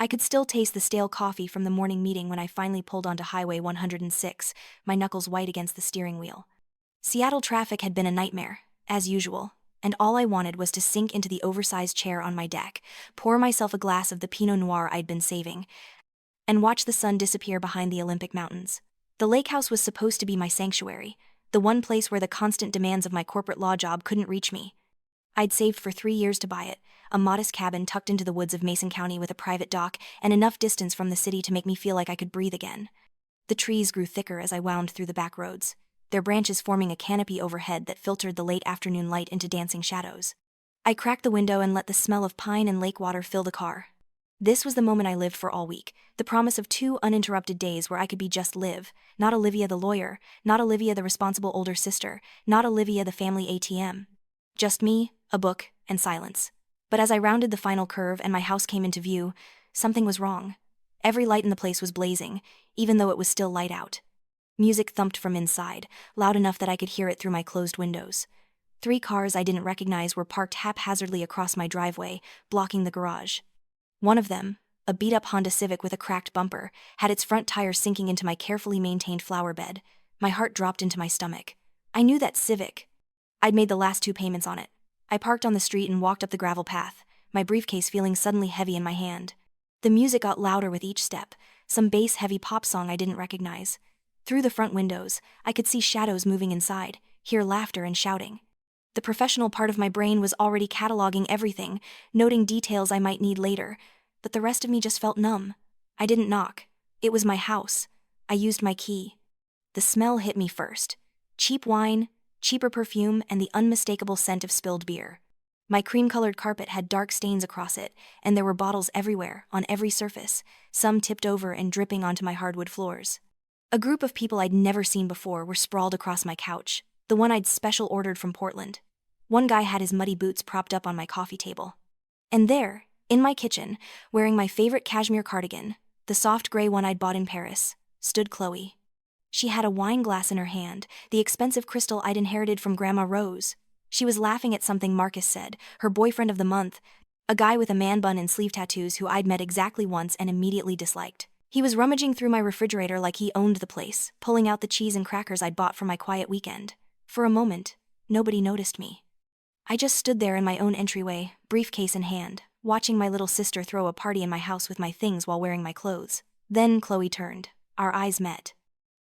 I could still taste the stale coffee from the morning meeting when I finally pulled onto Highway 106, my knuckles white against the steering wheel. Seattle traffic had been a nightmare, as usual, and all I wanted was to sink into the oversized chair on my deck, pour myself a glass of the Pinot Noir I'd been saving, and watch the sun disappear behind the Olympic Mountains. The lake house was supposed to be my sanctuary, the one place where the constant demands of my corporate law job couldn't reach me. I'd saved for 3 years to buy it, a modest cabin tucked into the woods of Mason County with a private dock and enough distance from the city to make me feel like I could breathe again. The trees grew thicker as I wound through the back roads, their branches forming a canopy overhead that filtered the late afternoon light into dancing shadows. I cracked the window and let the smell of pine and lake water fill the car. This was the moment I lived for all week, the promise of 2 uninterrupted days where I could be just Liv, not Olivia the lawyer, not Olivia the responsible older sister, not Olivia the family ATM. Just me, a book, and silence. But as I rounded the final curve and my house came into view, something was wrong. Every light in the place was blazing, even though it was still light out. Music thumped from inside, loud enough that I could hear it through my closed windows. 3 cars I didn't recognize were parked haphazardly across my driveway, blocking the garage. One of them, a beat-up Honda Civic with a cracked bumper, had its front tire sinking into my carefully maintained flower bed. My heart dropped into my stomach. I knew that Civic. I'd made the last 2 payments on it. I parked on the street and walked up the gravel path, my briefcase feeling suddenly heavy in my hand. The music got louder with each step, some bass-heavy pop song I didn't recognize. Through the front windows, I could see shadows moving inside, hear laughter and shouting. The professional part of my brain was already cataloging everything, noting details I might need later, but the rest of me just felt numb. I didn't knock. It was my house. I used my key. The smell hit me first. Cheap wine, cheaper perfume, and the unmistakable scent of spilled beer. My cream-colored carpet had dark stains across it, and there were bottles everywhere, on every surface, some tipped over and dripping onto my hardwood floors. A group of people I'd never seen before were sprawled across my couch, the one I'd special ordered from Portland. One guy had his muddy boots propped up on my coffee table. And there, in my kitchen, wearing my favorite cashmere cardigan, the soft gray one I'd bought in Paris, stood Chloe. She had a wine glass in her hand, the expensive crystal I'd inherited from Grandma Rose. She was laughing at something Marcus said, her boyfriend of the month, a guy with a man bun and sleeve tattoos who I'd met exactly once and immediately disliked. He was rummaging through my refrigerator like he owned the place, pulling out the cheese and crackers I'd bought for my quiet weekend. For a moment, nobody noticed me. I just stood there in my own entryway, briefcase in hand, watching my little sister throw a party in my house with my things while wearing my clothes. Then Chloe turned. Our eyes met.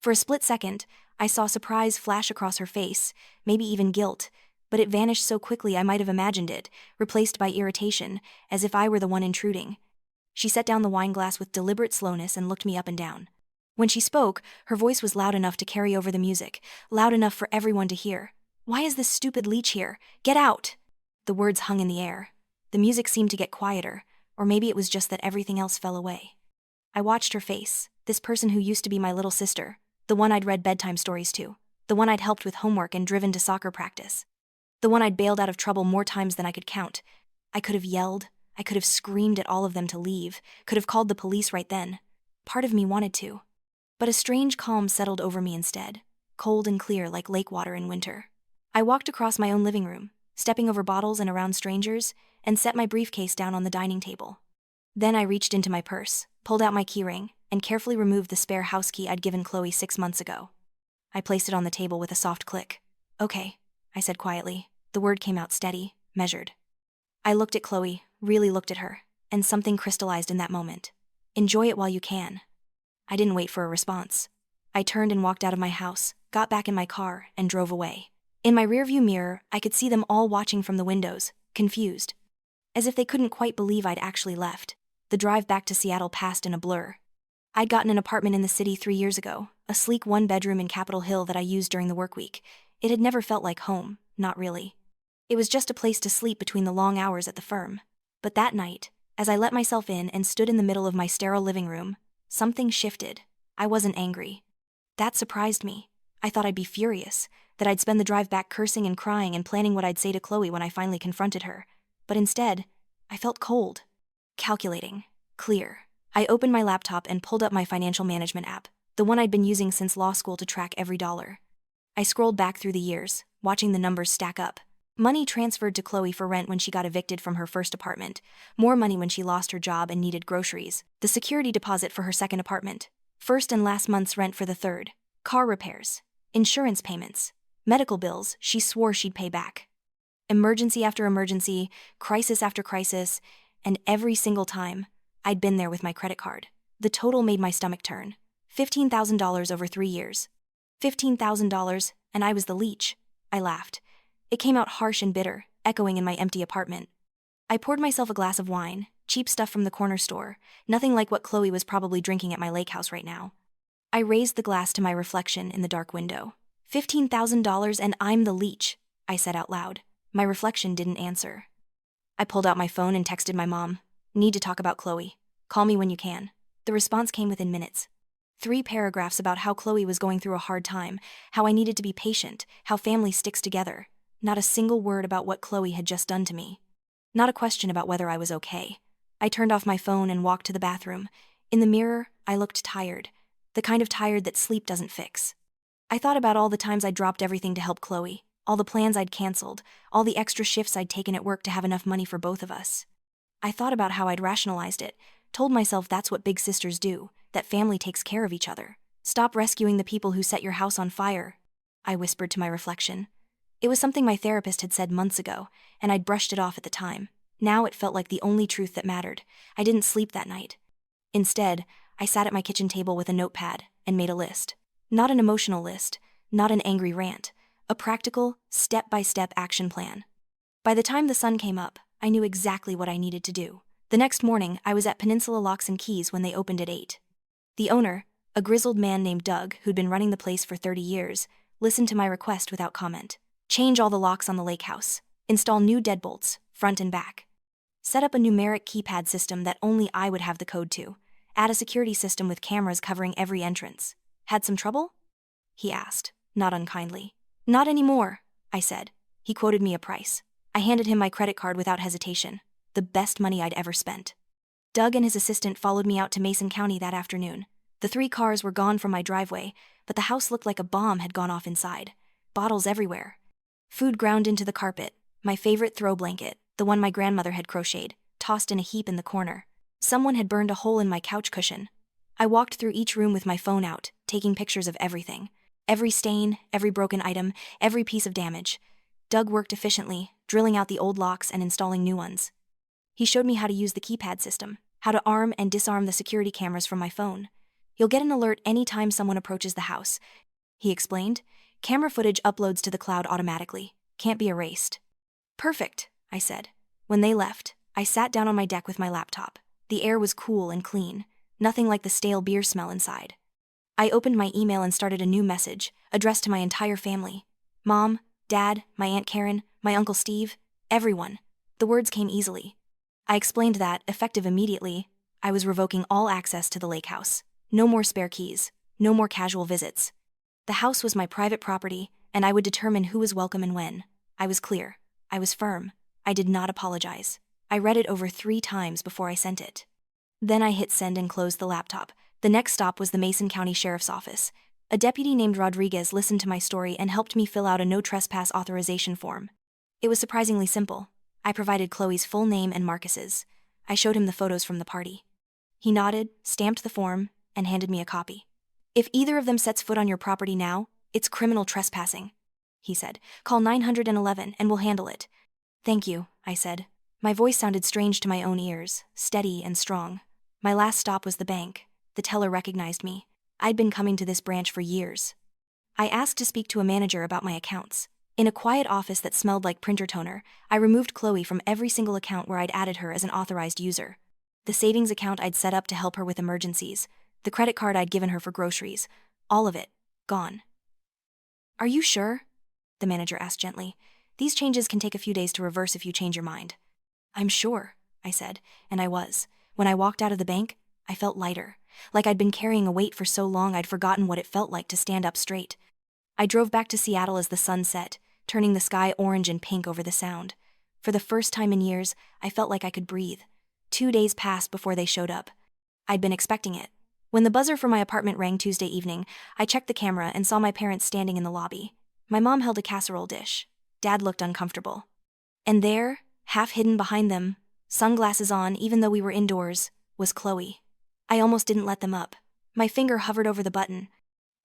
For a split second, I saw surprise flash across her face, maybe even guilt, but it vanished so quickly I might have imagined it, replaced by irritation, as if I were the one intruding. She set down the wine glass with deliberate slowness and looked me up and down. When she spoke, her voice was loud enough to carry over the music, loud enough for everyone to hear. "Why is this stupid Leech here? Get out!" The words hung in the air. The music seemed to get quieter, or maybe it was just that everything else fell away. I watched her face, this person who used to be my little sister, the one I'd read bedtime stories to, the one I'd helped with homework and driven to soccer practice, the one I'd bailed out of trouble more times than I could count. I could have yelled, I could have screamed at all of them to leave, could have called the police right then. Part of me wanted to. But a strange calm settled over me instead, cold and clear like lake water in winter. I walked across my own living room, stepping over bottles and around strangers, and set my briefcase down on the dining table. Then I reached into my purse, pulled out my keyring, and carefully removed the spare house key I'd given Chloe 6 months ago. I placed it on the table with a soft click. "Okay," I said quietly. The word came out steady, measured. I looked at Chloe, really looked at her, and something crystallized in that moment. Enjoy it while you can. I didn't wait for a response. I turned and walked out of my house, got back in my car, and drove away. In my rearview mirror, I could see them all watching from the windows, confused. As if they couldn't quite believe I'd actually left. The drive back to Seattle passed in a blur. I'd gotten an apartment in the city 3 years ago, a sleek 1-bedroom in Capitol Hill that I used during the work week. It had never felt like home, not really. It was just a place to sleep between the long hours at the firm. But that night, as I let myself in and stood in the middle of my sterile living room, something shifted. I wasn't angry. That surprised me. I thought I'd be furious, that I'd spend the drive back cursing and crying and planning what I'd say to Chloe when I finally confronted her. But instead, I felt cold. Calculating. Clear. I opened my laptop and pulled up my financial management app, the one I'd been using since law school to track every dollar. I scrolled back through the years, watching the numbers stack up. Money transferred to Chloe for rent when she got evicted from her first apartment, more money when she lost her job and needed groceries, the security deposit for her second apartment, first and last month's rent for the third, car repairs, insurance payments, medical bills she swore she'd pay back. Emergency after emergency, crisis after crisis, and every single time, I'd been there with my credit card. The total made my stomach turn. $15,000 over 3 years. $15,000, and I was the leech. I laughed. It came out harsh and bitter, echoing in my empty apartment. I poured myself a glass of wine, cheap stuff from the corner store, nothing like what Chloe was probably drinking at my lake house right now. I raised the glass to my reflection in the dark window. $15,000 and I'm the leech, I said out loud. My reflection didn't answer. I pulled out my phone and texted my mom. Need to talk about Chloe. Call me when you can. The response came within minutes. 3 paragraphs about how Chloe was going through a hard time, how I needed to be patient, how family sticks together. Not a single word about what Chloe had just done to me. Not a question about whether I was okay. I turned off my phone and walked to the bathroom. In the mirror, I looked tired. The kind of tired that sleep doesn't fix. I thought about all the times I dropped everything to help Chloe, all the plans I'd canceled, all the extra shifts I'd taken at work to have enough money for both of us. I thought about how I'd rationalized it, told myself that's what big sisters do, that family takes care of each other. Stop rescuing the people who set your house on fire, I whispered to my reflection. It was something my therapist had said months ago, and I'd brushed it off at the time. Now it felt like the only truth that mattered. I didn't sleep that night. Instead, I sat at my kitchen table with a notepad and made a list. Not an emotional list, not an angry rant, a practical, step-by-step action plan. By the time the sun came up, I knew exactly what I needed to do. The next morning, I was at Peninsula Locks and Keys when they opened at 8. The owner, a grizzled man named Doug who'd been running the place for 30 years, listened to my request without comment. Change all the locks on the lake house. Install new deadbolts, front and back. Set up a numeric keypad system that only I would have the code to. Add a security system with cameras covering every entrance. Had some trouble? He asked, not unkindly. Not anymore, I said. He quoted me a price. I handed him my credit card without hesitation. The best money I'd ever spent. Doug and his assistant followed me out to Mason County that afternoon. The 3 cars were gone from my driveway, but the house looked like a bomb had gone off inside. Bottles everywhere. Food ground into the carpet, my favorite throw blanket, the one my grandmother had crocheted, tossed in a heap in the corner. Someone had burned a hole in my couch cushion. I walked through each room with my phone out, taking pictures of everything. Every stain, every broken item, every piece of damage. Doug worked efficiently, drilling out the old locks and installing new ones. He showed me how to use the keypad system, how to arm and disarm the security cameras from my phone. You'll get an alert anytime someone approaches the house, he explained. Camera footage uploads to the cloud automatically. Can't be erased. Perfect, I said. When they left, I sat down on my deck with my laptop. The air was cool and clean, nothing like the stale beer smell inside. I opened my email and started a new message, addressed to my entire family. Mom, Dad, my Aunt Karen, my Uncle Steve, everyone. The words came easily. I explained that, effective immediately, I was revoking all access to the lake house. No more spare keys, no more casual visits. The house was my private property, and I would determine who was welcome and when. I was clear. I was firm. I did not apologize. I read it over 3 times before I sent it. Then I hit send and closed the laptop. The next stop was the Mason County Sheriff's Office. A deputy named Rodriguez listened to my story and helped me fill out a no trespass authorization form. It was surprisingly simple. I provided Chloe's full name and Marcus's. I showed him the photos from the party. He nodded, stamped the form, and handed me a copy. If either of them sets foot on your property now, it's criminal trespassing, he said. Call 911 and we'll handle it. Thank you, I said. My voice sounded strange to my own ears, steady and strong. My last stop was the bank. The teller recognized me. I'd been coming to this branch for years. I asked to speak to a manager about my accounts. In a quiet office that smelled like printer toner, I removed Chloe from every single account where I'd added her as an authorized user. The savings account I'd set up to help her with emergencies, the credit card I'd given her for groceries, all of it, gone. Are you sure? The manager asked gently. These changes can take a few days to reverse if you change your mind. I'm sure, I said, and I was. When I walked out of the bank, I felt lighter, like I'd been carrying a weight for so long I'd forgotten what it felt like to stand up straight. I drove back to Seattle as the sun set, turning the sky orange and pink over the Sound. For the first time in years, I felt like I could breathe. 2 days passed before they showed up. I'd been expecting it. When the buzzer for my apartment rang Tuesday evening, I checked the camera and saw my parents standing in the lobby. My mom held a casserole dish. Dad looked uncomfortable. And there, half hidden behind them, sunglasses on even though we were indoors, was Chloe. I almost didn't let them up. My finger hovered over the button.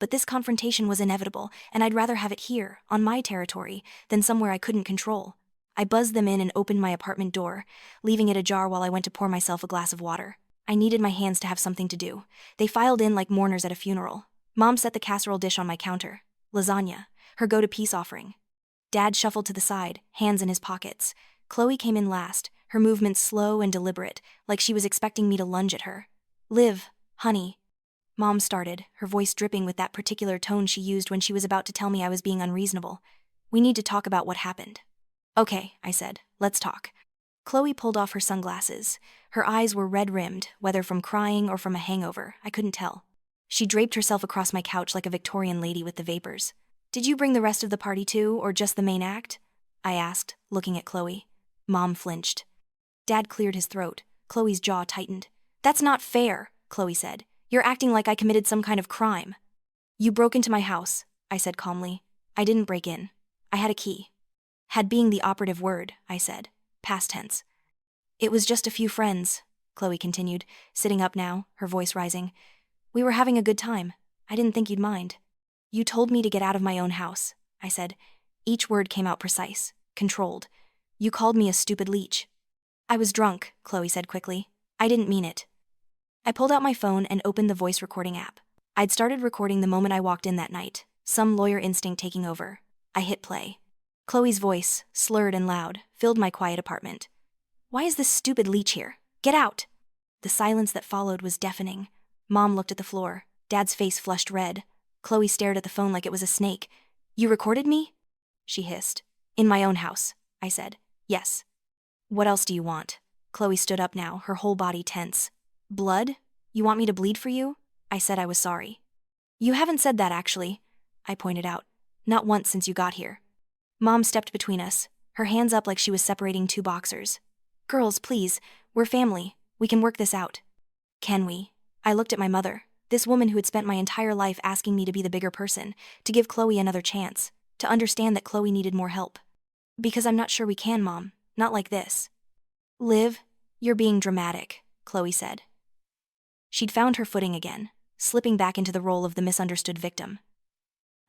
But this confrontation was inevitable, and I'd rather have it here, on my territory, than somewhere I couldn't control. I buzzed them in and opened my apartment door, leaving it ajar while I went to pour myself a glass of water. I needed my hands to have something to do. They filed in like mourners at a funeral. Mom set the casserole dish on my counter. Lasagna, her go-to peace offering. Dad shuffled to the side, hands in his pockets. Chloe came in last, her movements slow and deliberate, like she was expecting me to lunge at her. "Liv, honey." Mom started, her voice dripping with that particular tone she used when she was about to tell me I was being unreasonable. "We need to talk about what happened." "Okay," I said, "let's talk." Chloe pulled off her sunglasses. Her eyes were red-rimmed, whether from crying or from a hangover, I couldn't tell. She draped herself across my couch like a Victorian lady with the vapors. "Did you bring the rest of the party too, or just the main act?" I asked, looking at Chloe. Mom flinched. Dad cleared his throat. Chloe's jaw tightened. "That's not fair," Chloe said. "You're acting like I committed some kind of crime." "You broke into my house," I said calmly. "I didn't break in. I had a key." Had being the operative word, I said. Past tense. "It was just a few friends," Chloe continued, sitting up now, her voice rising. "We were having a good time. I didn't think you'd mind." "You told me to get out of my own house," I said. Each word came out precise, controlled. "You called me a stupid leech." "I was drunk," Chloe said quickly. "I didn't mean it." I pulled out my phone and opened the voice recording app. I'd started recording the moment I walked in that night, some lawyer instinct taking over. I hit play. Chloe's voice, slurred and loud, filled my quiet apartment. "Why is this stupid leech here? Get out!" The silence that followed was deafening. Mom looked at the floor. Dad's face flushed red. Chloe stared at the phone like it was a snake. "You recorded me?" she hissed. "In my own house," I said. "Yes." "What else do you want?" Chloe stood up now, her whole body tense. "Blood? You want me to bleed for you?" I said I was sorry. "You haven't said that actually," I pointed out. "Not once since you got here." Mom stepped between us, her hands up like she was separating two boxers. "Girls, please, we're family. We can work this out." "Can we?" I looked at my mother, this woman who had spent my entire life asking me to be the bigger person, to give Chloe another chance, to understand that Chloe needed more help. "Because I'm not sure we can, Mom. Not like this." "Liv, you're being dramatic," Chloe said. She'd found her footing again, slipping back into the role of the misunderstood victim.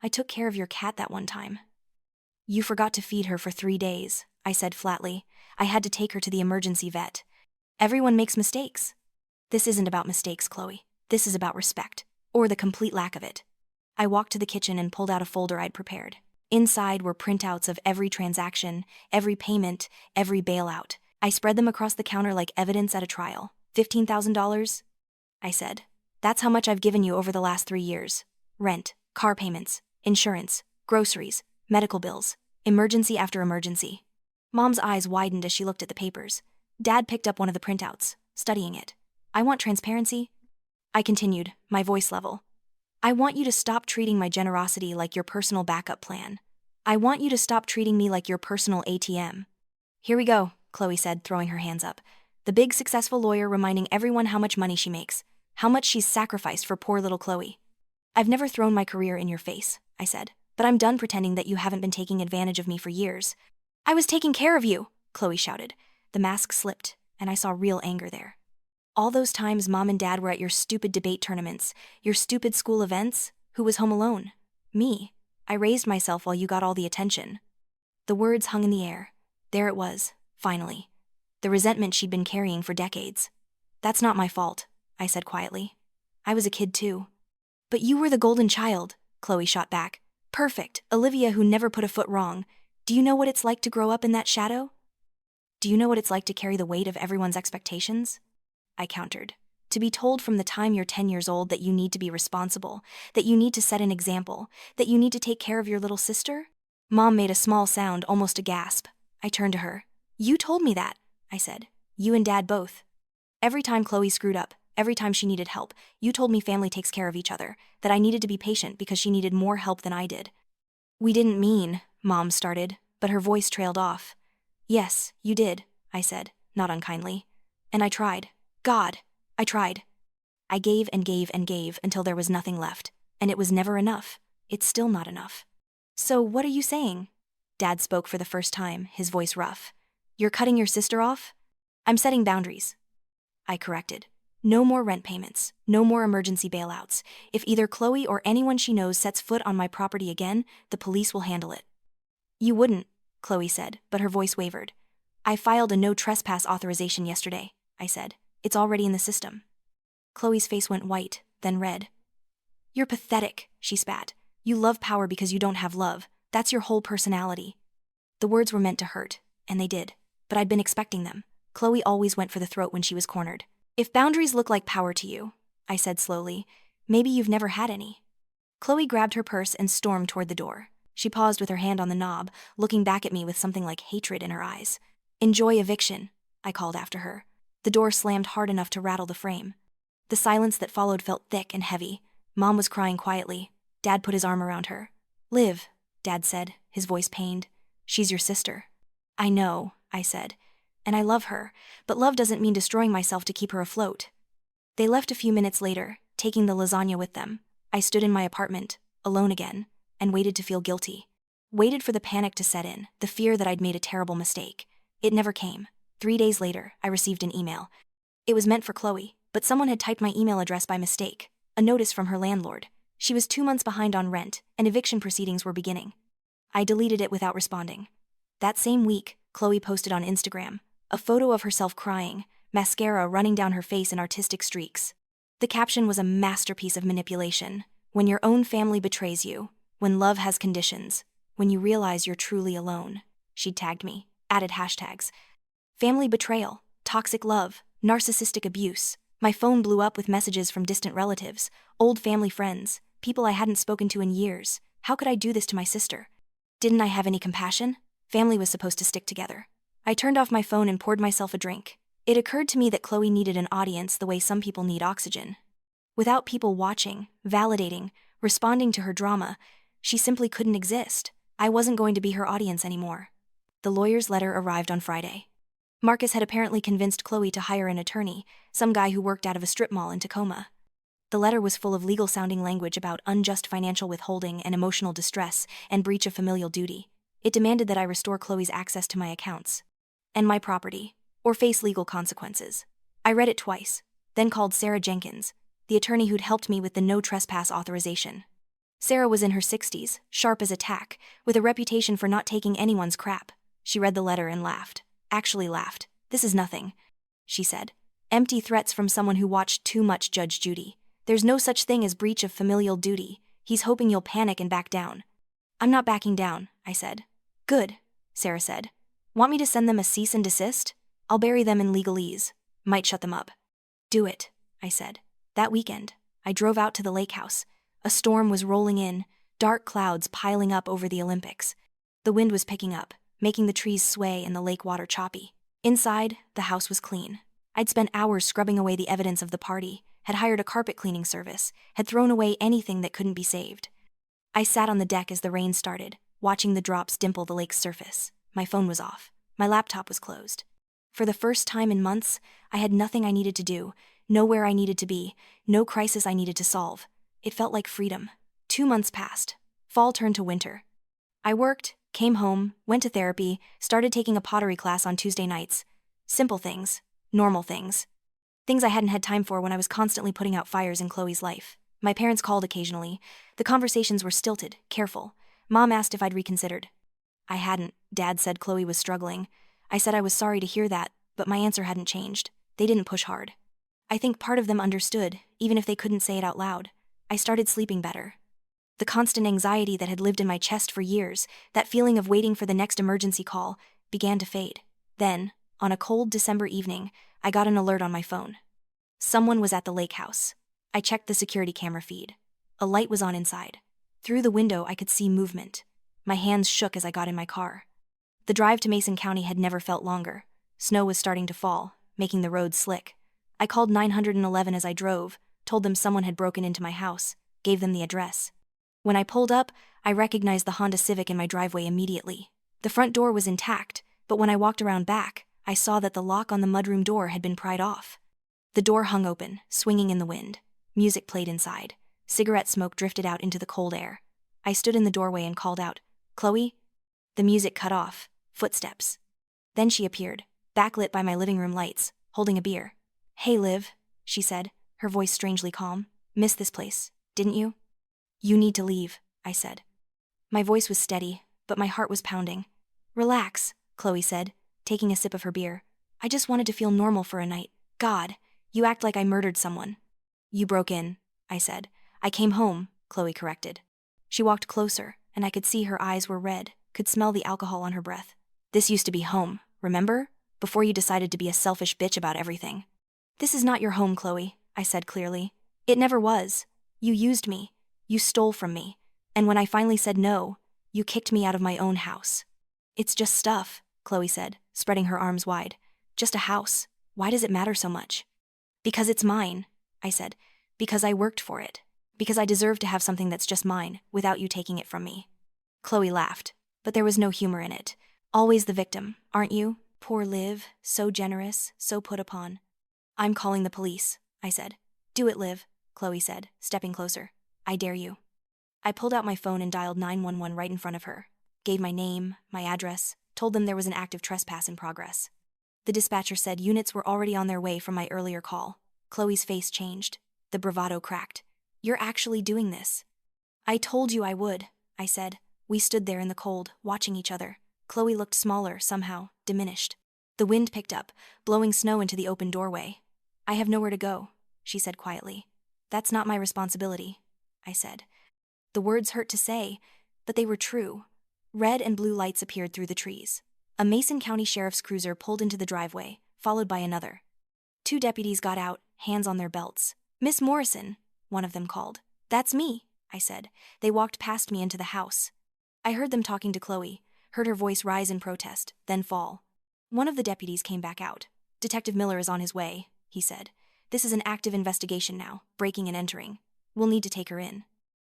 "I took care of your cat that one time." "You forgot to feed her for 3 days," I said flatly. "I had to take her to the emergency vet. Everyone makes mistakes." "This isn't about mistakes, Chloe. This is about respect, or the complete lack of it." I walked to the kitchen and pulled out a folder I'd prepared. Inside were printouts of every transaction, every payment, every bailout. I spread them across the counter like evidence at a trial. $15,000? I said. "That's how much I've given you over the last 3 years. Rent, car payments, insurance, groceries, medical bills, emergency after emergency." Mom's eyes widened as she looked at the papers. Dad picked up one of the printouts, studying it. "I want transparency." I continued, my voice level. "I want you to stop treating my generosity like your personal backup plan. I want you to stop treating me like your personal ATM." "Here we go," Chloe said, throwing her hands up. The big successful lawyer reminding everyone how much money she makes, how much she's sacrificed for poor little Chloe. "I've never thrown my career in your face," I said, "but I'm done pretending that you haven't been taking advantage of me for years." "I was taking care of you," Chloe shouted. The mask slipped, and I saw real anger there. "All those times Mom and Dad were at your stupid debate tournaments, your stupid school events, who was home alone? Me. I raised myself while you got all the attention." The words hung in the air. There it was, finally. The resentment she'd been carrying for decades. "That's not my fault," I said quietly. "I was a kid too." "But you were the golden child," Chloe shot back. "Perfect, Olivia who never put a foot wrong. Do you know what it's like to grow up in that shadow? Do you know what it's like to carry the weight of everyone's expectations?" I countered. "To be told from the time you're 10 years old that you need to be responsible, that you need to set an example, that you need to take care of your little sister?" Mom made a small sound, almost a gasp. I turned to her. "You told me that," I said. "You and Dad both. Every time Chloe screwed up, every time she needed help, you told me family takes care of each other, that I needed to be patient because she needed more help than I did." "We didn't mean," Mom started, but her voice trailed off. "Yes, you did," I said, not unkindly. "And I tried. God, I tried. I gave and gave and gave until there was nothing left, and it was never enough. It's still not enough." "So what are you saying?" Dad spoke for the first time, his voice rough. You're cutting your sister off? I'm setting boundaries, I corrected. No more rent payments, no more emergency bailouts. If either Chloe or anyone she knows sets foot on my property again, the police will handle it. You wouldn't, Chloe said, but her voice wavered. I filed a no trespass authorization yesterday, I said. It's already in the system. Chloe's face went white, then red. You're pathetic, she spat. You love power because you don't have love. That's your whole personality. The words were meant to hurt, and they did. But I'd been expecting them. Chloe always went for the throat when she was cornered. If boundaries look like power to you, I said slowly, maybe you've never had any. Chloe grabbed her purse and stormed toward the door. She paused with her hand on the knob, looking back at me with something like hatred in her eyes. Enjoy eviction, I called after her. The door slammed hard enough to rattle the frame. The silence that followed felt thick and heavy. Mom was crying quietly. Dad put his arm around her. Liv, Dad said, his voice pained. She's your sister. I know, I said. And I love her, but love doesn't mean destroying myself to keep her afloat. They left a few minutes later, taking the lasagna with them. I stood in my apartment, alone again, and waited to feel guilty. Waited for the panic to set in, the fear that I'd made a terrible mistake. It never came. 3 days later, I received an email. It was meant for Chloe, but someone had typed my email address by mistake. A notice from her landlord. She was 2 months behind on rent, and eviction proceedings were beginning. I deleted it without responding. That same week, Chloe posted on Instagram a photo of herself crying, mascara running down her face in artistic streaks. The caption was a masterpiece of manipulation. When your own family betrays you, when love has conditions, when you realize you're truly alone. She'd tagged me, added hashtags. Family betrayal, toxic love, narcissistic abuse. My phone blew up with messages from distant relatives, old family friends, people I hadn't spoken to in years. How could I do this to my sister? Didn't I have any compassion? Family was supposed to stick together. I turned off my phone and poured myself a drink. It occurred to me that Chloe needed an audience the way some people need oxygen. Without people watching, validating, responding to her drama, she simply couldn't exist. I wasn't going to be her audience anymore. The lawyer's letter arrived on Friday. Marcus had apparently convinced Chloe to hire an attorney, some guy who worked out of a strip mall in Tacoma. The letter was full of legal-sounding language about unjust financial withholding and emotional distress and breach of familial duty. It demanded that I restore Chloe's access to my accounts and my property, or face legal consequences. I read it twice, then called Sarah Jenkins, the attorney who'd helped me with the no trespass authorization. Sarah was in her 60s, sharp as a tack, with a reputation for not taking anyone's crap. She read the letter and laughed. Actually laughed. This is nothing, she said. Empty threats from someone who watched too much Judge Judy. There's no such thing as breach of familial duty. He's hoping you'll panic and back down. I'm not backing down, I said. Good, Sarah said. Want me to send them a cease and desist? I'll bury them in legalese. Might shut them up. Do it, I said. That weekend, I drove out to the lake house. A storm was rolling in, dark clouds piling up over the Olympics. The wind was picking up, making the trees sway and the lake water choppy. Inside, the house was clean. I'd spent hours scrubbing away the evidence of the party, had hired a carpet cleaning service, had thrown away anything that couldn't be saved. I sat on the deck as the rain started, watching the drops dimple the lake's surface. My phone was off. My laptop was closed. For the first time in months, I had nothing I needed to do, nowhere I needed to be, no crisis I needed to solve. It felt like freedom. 2 months passed. Fall turned to winter. I worked, came home, went to therapy, started taking a pottery class on Tuesday nights. Simple things, normal things. Things I hadn't had time for when I was constantly putting out fires in Chloe's life. My parents called occasionally. The conversations were stilted, careful. Mom asked if I'd reconsidered. I hadn't. Dad said Chloe was struggling. I said I was sorry to hear that, but my answer hadn't changed. They didn't push hard. I think part of them understood, even if they couldn't say it out loud. I started sleeping better. The constant anxiety that had lived in my chest for years, that feeling of waiting for the next emergency call, began to fade. Then, on a cold December evening, I got an alert on my phone. Someone was at the lake house. I checked the security camera feed. A light was on inside. Through the window, I could see movement. My hands shook as I got in my car. The drive to Mason County had never felt longer. Snow was starting to fall, making the roads slick. I called 911 as I drove, told them someone had broken into my house, gave them the address. When I pulled up, I recognized the Honda Civic in my driveway immediately. The front door was intact, but when I walked around back, I saw that the lock on the mudroom door had been pried off. The door hung open, swinging in the wind. Music played inside. Cigarette smoke drifted out into the cold air. I stood in the doorway and called out, "Chloe?" The music cut off. Footsteps. Then she appeared, backlit by my living room lights, holding a beer. "Hey, Liv," she said, her voice strangely calm. "Missed this place, didn't you?" "You need to leave," I said. My voice was steady, but my heart was pounding. "Relax," Chloe said, taking a sip of her beer. "I just wanted to feel normal for a night. God, you act like I murdered someone." "You broke in," I said. "I came home," Chloe corrected. She walked closer, and I could see her eyes were red, could smell the alcohol on her breath. "This used to be home, remember? Before you decided to be a selfish bitch about everything." "This is not your home, Chloe," I said clearly. "It never was. You used me. You stole from me. And when I finally said no, you kicked me out of my own house." "It's just stuff," Chloe said, spreading her arms wide. "Just a house. Why does it matter so much?" "Because it's mine," I said. "Because I worked for it. Because I deserve to have something that's just mine, without you taking it from me." Chloe laughed, but there was no humor in it. "Always the victim, aren't you? Poor Liv, so generous, so put upon." "I'm calling the police," I said. "Do it, Liv," Chloe said, stepping closer. "I dare you." I pulled out my phone and dialed 911 right in front of her. Gave my name, my address, told them there was an active trespass in progress. The dispatcher said units were already on their way from my earlier call. Chloe's face changed. The bravado cracked. "You're actually doing this." "I told you I would," I said. We stood there in the cold, watching each other. Chloe looked smaller, somehow, diminished. The wind picked up, blowing snow into the open doorway. "I have nowhere to go," she said quietly. "That's not my responsibility," I said. The words hurt to say, but they were true. Red and blue lights appeared through the trees. A Mason County Sheriff's cruiser pulled into the driveway, followed by another. 2 deputies got out, hands on their belts. "Miss Morrison," one of them called. "That's me," I said. They walked past me into the house. I heard them talking to Chloe, heard her voice rise in protest, then fall. One of the deputies came back out. "Detective Miller is on his way," he said. "This is an active investigation now, breaking and entering. We'll need to take her in."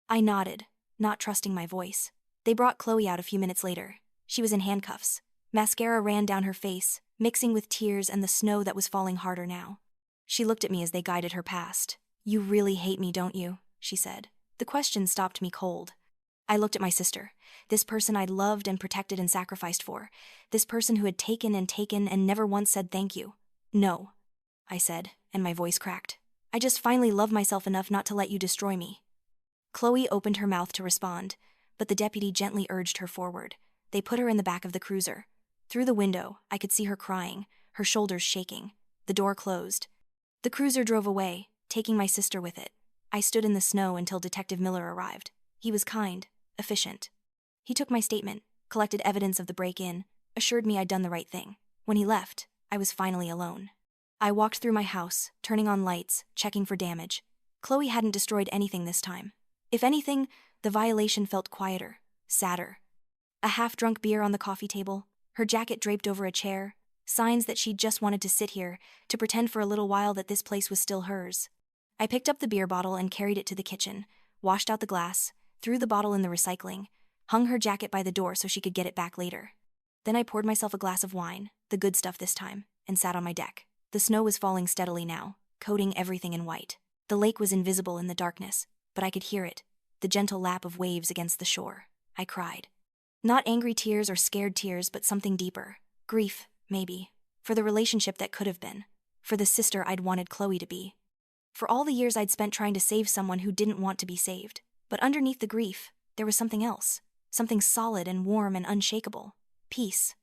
I nodded, not trusting my voice. They brought Chloe out a few minutes later. She was in handcuffs. Mascara ran down her face, mixing with tears and the snow that was falling harder now. She looked at me as they guided her past. "You really hate me, don't you?" she said. The question stopped me cold. I looked at my sister, this person I'd loved and protected and sacrificed for, this person who had taken and never once said thank you. "No," I said, and my voice cracked. "I just finally love myself enough not to let you destroy me." Chloe opened her mouth to respond, but the deputy gently urged her forward. They put her in the back of the cruiser. Through the window, I could see her crying, her shoulders shaking. The door closed. The cruiser drove away, taking my sister with it. I stood in the snow until Detective Miller arrived. He was kind, efficient. He took my statement, collected evidence of the break-in, assured me I'd done the right thing. When he left, I was finally alone. I walked through my house, turning on lights, checking for damage. Chloe hadn't destroyed anything this time. If anything, the violation felt quieter, sadder. A half-drunk beer on the coffee table, her jacket draped over a chair, signs that she'd just wanted to sit here, to pretend for a little while that this place was still hers. I picked up the beer bottle and carried it to the kitchen, washed out the glass, threw the bottle in the recycling, hung her jacket by the door so she could get it back later. Then I poured myself a glass of wine, the good stuff this time, and sat on my deck. The snow was falling steadily now, coating everything in white. The lake was invisible in the darkness, but I could hear it, the gentle lap of waves against the shore. I cried. Not angry tears or scared tears, but something deeper. Grief, maybe. For the relationship that could have been. For the sister I'd wanted Chloe to be. For all the years I'd spent trying to save someone who didn't want to be saved. But underneath the grief, there was something else. Something solid and warm and unshakable. Peace.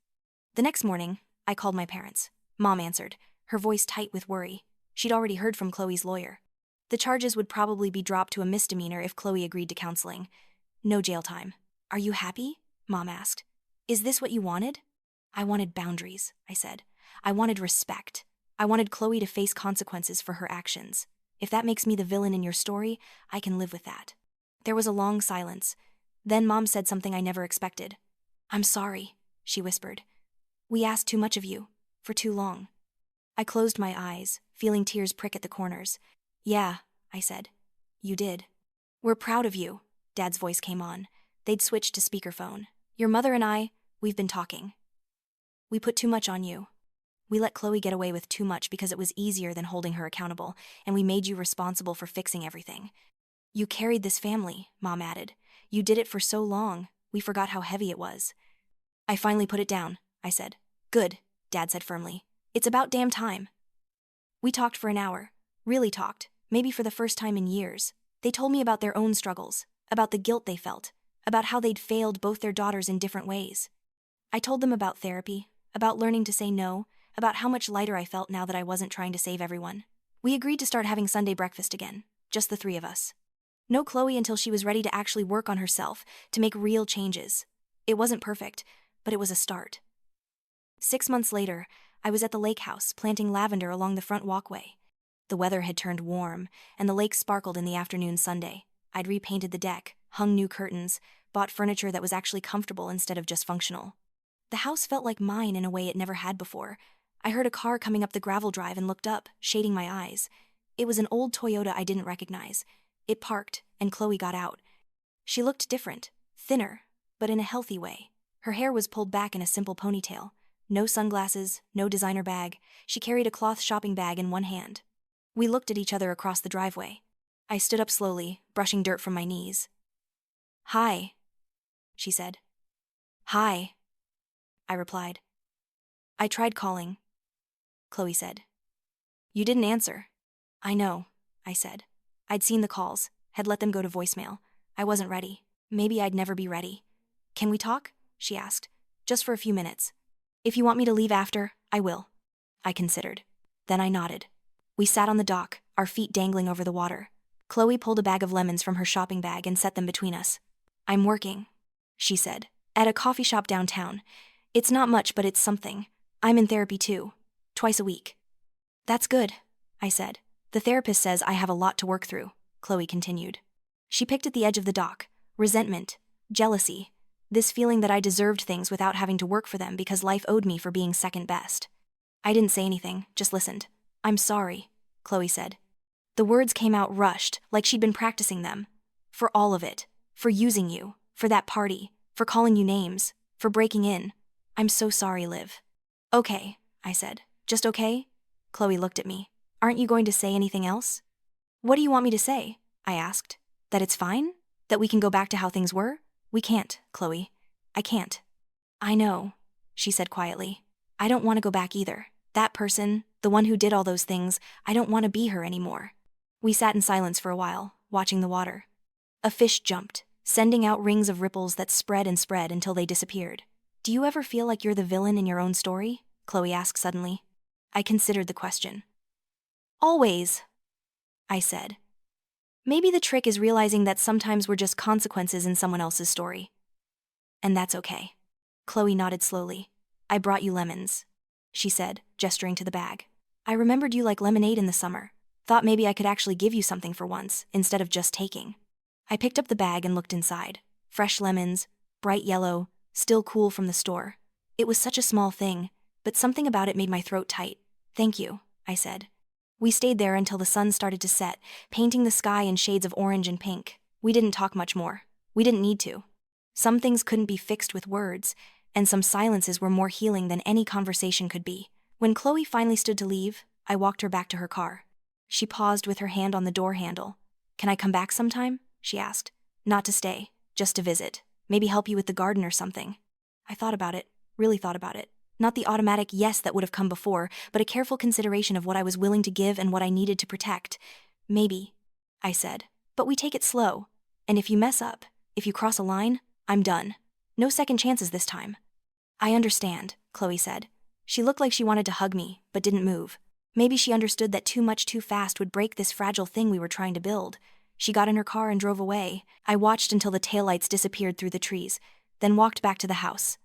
The next morning, I called my parents. Mom answered, her voice tight with worry. She'd already heard from Chloe's lawyer. The charges would probably be dropped to a misdemeanor if Chloe agreed to counseling. No jail time. "Are you happy?" Mom asked. "Is this what you wanted?" "I wanted boundaries," I said. "I wanted respect. I wanted Chloe to face consequences for her actions. If that makes me the villain in your story, I can live with that." There was a long silence. Then Mom said something I never expected. "I'm sorry," she whispered. "We asked too much of you, for too long." I closed my eyes, feeling tears prick at the corners. "Yeah," I said. "You did." "We're proud of you," Dad's voice came on. They'd switched to speakerphone. "Your mother and we've been talking. We put too much on you. We let Chloe get away with too much because it was easier than holding her accountable, and we made you responsible for fixing everything. You carried this family," Mom added. "You did it for so long, we forgot how heavy it was." "I finally put it down," I said. "Good. Dad said firmly. It's about damn time. We talked for an hour. Really talked, maybe for the first time in years. They told me about their own struggles, about the guilt they felt, about how they'd failed both their daughters in different ways. I told them about therapy, about learning to say no, about how much lighter I felt now that I wasn't trying to save everyone. We agreed to start having Sunday breakfast again, just the three of us. No Chloe until she was ready to actually work on herself, to make real changes. It wasn't perfect, but it was a start. 6 months later, I was at the lake house planting lavender along the front walkway. The weather had turned warm, and the lake sparkled in the afternoon Sunday. I'd repainted the deck, hung new curtains, bought furniture that was actually comfortable instead of just functional. The house felt like mine in a way it never had before. I heard a car coming up the gravel drive and looked up, shading my eyes. It was an old Toyota I didn't recognize. It parked, and Chloe got out. She looked different, thinner, but in a healthy way. Her hair was pulled back in a simple ponytail. No sunglasses, no designer bag. She carried a cloth shopping bag in one hand. We looked at each other across the driveway. I stood up slowly, brushing dirt from my knees. "Hi," she said. "Hi," I replied. "I tried calling," Chloe said. "You didn't answer." "I know," I said. I'd seen the calls, had let them go to voicemail. I wasn't ready. Maybe I'd never be ready. "Can we talk?" she asked. "Just for a few minutes. If you want me to leave after, I will." I considered. Then I nodded. We sat on the dock, our feet dangling over the water. Chloe pulled a bag of lemons from her shopping bag and set them between us. "I'm working," she said, "at a coffee shop downtown. It's not much, but it's something. I'm in therapy too, twice a week." "That's good," I said. "The therapist says I have a lot to work through," Chloe continued. She picked at the edge of the dock. Resentment, jealousy, this feeling that I deserved things without having to work for them because life owed me for being second best. I didn't say anything, just listened. "I'm sorry," Chloe said. The words came out rushed, like she'd been practicing them. "For all of it. For using you. For that party. For calling you names. For breaking in. I'm so sorry, Liv." "Okay," I said. "Just okay?" Chloe looked at me. "Aren't you going to say anything else?" "What do you want me to say?" I asked. "That it's fine? That we can go back to how things were?" "We can't, Chloe. I can't." "I know," she said quietly. "I don't want to go back either. That person, the one who did all those things, I don't want to be her anymore." We sat in silence for a while, watching the water. A fish jumped, sending out rings of ripples that spread and spread until they disappeared. "Do you ever feel like you're the villain in your own story?" Chloe asked suddenly. I considered the question. "Always," I said. "Maybe the trick is realizing that sometimes we're just consequences in someone else's story. And that's okay." Chloe nodded slowly. "I brought you lemons," she said, gesturing to the bag. "I remembered you like lemonade in the summer. Thought maybe I could actually give you something for once, instead of just taking." I picked up the bag and looked inside. Fresh lemons, bright yellow, still cool from the store. It was such a small thing, but something about it made my throat tight. "Thank you," I said. We stayed there until the sun started to set, painting the sky in shades of orange and pink. We didn't talk much more. We didn't need to. Some things couldn't be fixed with words, and some silences were more healing than any conversation could be. When Chloe finally stood to leave, I walked her back to her car. She paused with her hand on the door handle. "Can I come back sometime?" she asked. "Not to stay, just to visit. Maybe help you with the garden or something." I thought about it, really thought about it. Not the automatic yes that would have come before, but a careful consideration of what I was willing to give and what I needed to protect. "Maybe," I said, "but we take it slow. And if you mess up, if you cross a line, I'm done. No second chances this time." "I understand," Chloe said. She looked like she wanted to hug me, but didn't move. Maybe she understood that too much too fast would break this fragile thing we were trying to build. She got in her car and drove away. I watched until the taillights disappeared through the trees, then walked back to the house.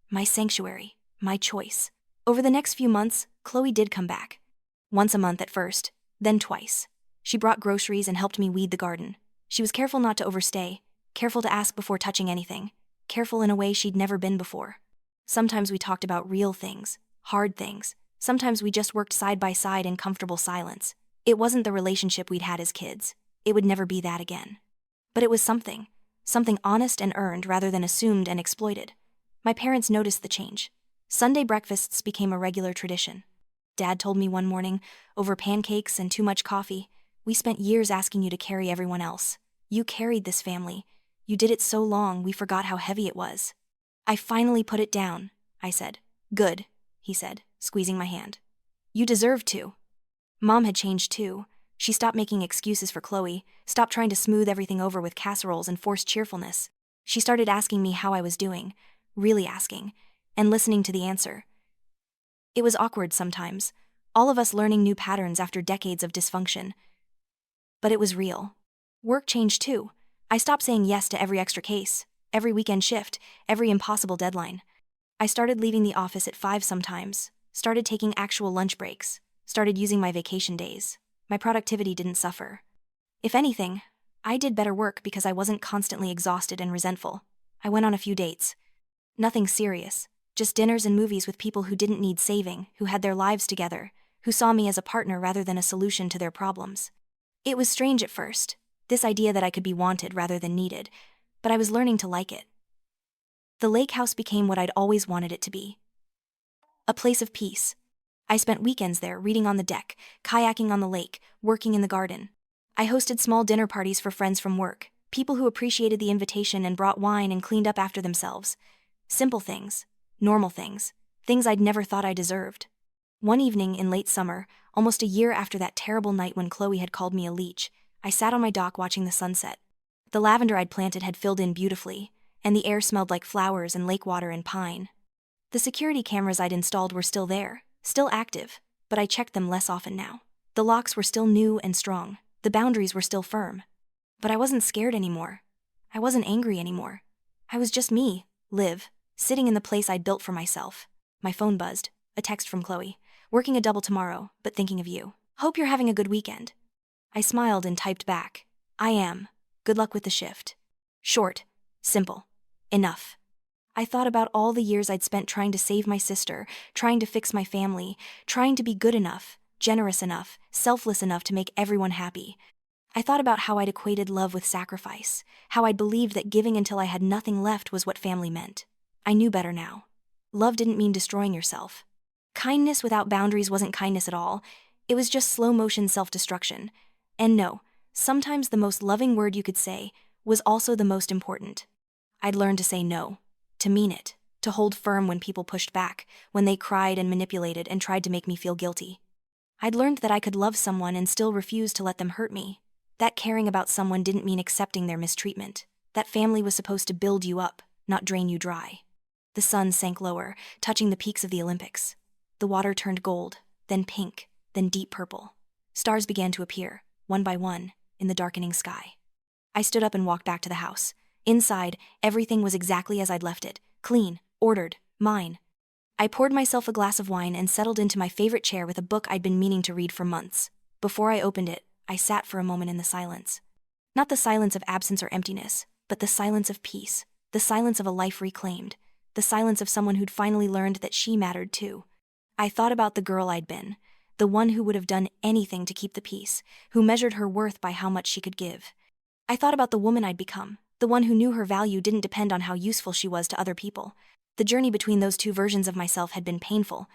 My sanctuary, my choice. Over the next few months, Chloe did come back. Once a month at first, then twice. She brought groceries and helped me weed the garden. She was careful not to overstay, careful to ask before touching anything, careful in a way she'd never been before. Sometimes we talked about real things, hard things. Sometimes we just worked side by side in comfortable silence. It wasn't the relationship we'd had as kids. It would never be that again. But it was something honest and earned rather than assumed and exploited. My parents noticed the change. Sunday breakfasts became a regular tradition. Dad told me one morning, over pancakes and too much coffee, "We spent years asking you to carry everyone else. You carried this family. You did it so long we forgot how heavy it was." "I finally put it down," I said. "Good. he said, squeezing my hand. You deserve to. Mom had changed too. She stopped making excuses for Chloe, stopped trying to smooth everything over with casseroles and forced cheerfulness. She started asking me how I was doing, really asking, and listening to the answer. It was awkward sometimes, all of us learning new patterns after decades of dysfunction. But it was real. Work changed too. I stopped saying yes to every extra case, every weekend shift, every impossible deadline. I started leaving the office at 5 sometimes, started taking actual lunch breaks, started using my vacation days. My productivity didn't suffer. If anything, I did better work because I wasn't constantly exhausted and resentful. I went on a few dates. Nothing serious, just dinners and movies with people who didn't need saving, who had their lives together, who saw me as a partner rather than a solution to their problems. It was strange at first, this idea that I could be wanted rather than needed, but I was learning to like it. The lake house became what I'd always wanted it to be. A place of peace. I spent weekends there reading on the deck, kayaking on the lake, working in the garden. I hosted small dinner parties for friends from work, people who appreciated the invitation and brought wine and cleaned up after themselves. Simple things, normal things, things I'd never thought I deserved. One evening in late summer, almost a year after that terrible night when Chloe had called me a leech, I sat on my dock watching the sunset. The lavender I'd planted had filled in beautifully, and the air smelled like flowers and lake water and pine. The security cameras I'd installed were still there, still active, but I checked them less often now. The locks were still new and strong, the boundaries were still firm. But I wasn't scared anymore. I wasn't angry anymore. I was just me, Liv, sitting in the place I'd built for myself. My phone buzzed, a text from Chloe. Working a double tomorrow, but thinking of you. Hope you're having a good weekend. I smiled and typed back. I am. Good luck with the shift. Short. Simple. Enough. I thought about all the years I'd spent trying to save my sister, trying to fix my family, trying to be good enough, generous enough, selfless enough to make everyone happy. I thought about how I'd equated love with sacrifice, how I'd believed that giving until I had nothing left was what family meant. I knew better now. Love didn't mean destroying yourself. Kindness without boundaries wasn't kindness at all. It was just slow-motion self-destruction. And no, sometimes the most loving word you could say was also the most important. I'd learned to say no, to mean it, to hold firm when people pushed back, when they cried and manipulated and tried to make me feel guilty. I'd learned that I could love someone and still refuse to let them hurt me. That caring about someone didn't mean accepting their mistreatment. That family was supposed to build you up, not drain you dry. The sun sank lower, touching the peaks of the Olympics. The water turned gold, then pink, then deep purple. Stars began to appear, one by one, in the darkening sky. I stood up and walked back to the house. Inside, everything was exactly as I'd left it, clean, ordered, mine. I poured myself a glass of wine and settled into my favorite chair with a book I'd been meaning to read for months. Before I opened it, I sat for a moment in the silence. Not the silence of absence or emptiness, but the silence of peace, the silence of a life reclaimed, the silence of someone who'd finally learned that she mattered too. I thought about the girl I'd been, the one who would have done anything to keep the peace, who measured her worth by how much she could give. I thought about the woman I'd become, the one who knew her value didn't depend on how useful she was to other people. The journey between those two versions of myself had been painful.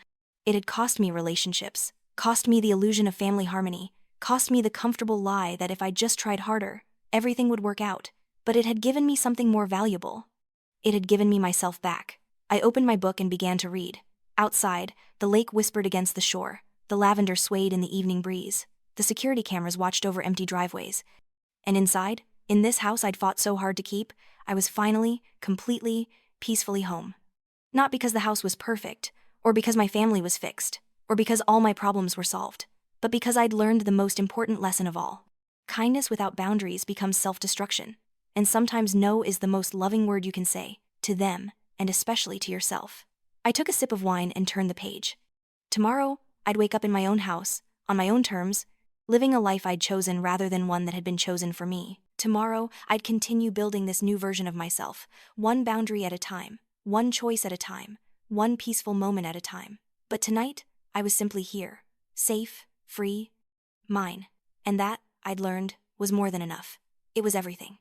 It had cost me relationships, cost me the illusion of family harmony, cost me the comfortable lie that if I just tried harder, everything would work out. But it had given me something more valuable. It had given me myself back. I opened my book and began to read. Outside, the lake whispered against the shore, the lavender swayed in the evening breeze, the security cameras watched over empty driveways. And inside, in this house I'd fought so hard to keep, I was finally, completely, peacefully home. Not because the house was perfect, or because my family was fixed, or because all my problems were solved, but because I'd learned the most important lesson of all. Kindness without boundaries becomes self-destruction, and sometimes no is the most loving word you can say, to them, and especially to yourself. I took a sip of wine and turned the page. Tomorrow, I'd wake up in my own house, on my own terms, living a life I'd chosen rather than one that had been chosen for me. Tomorrow, I'd continue building this new version of myself, one boundary at a time, one choice at a time, one peaceful moment at a time. But tonight, I was simply here, safe, free, mine. And that, I'd learned, was more than enough. It was everything.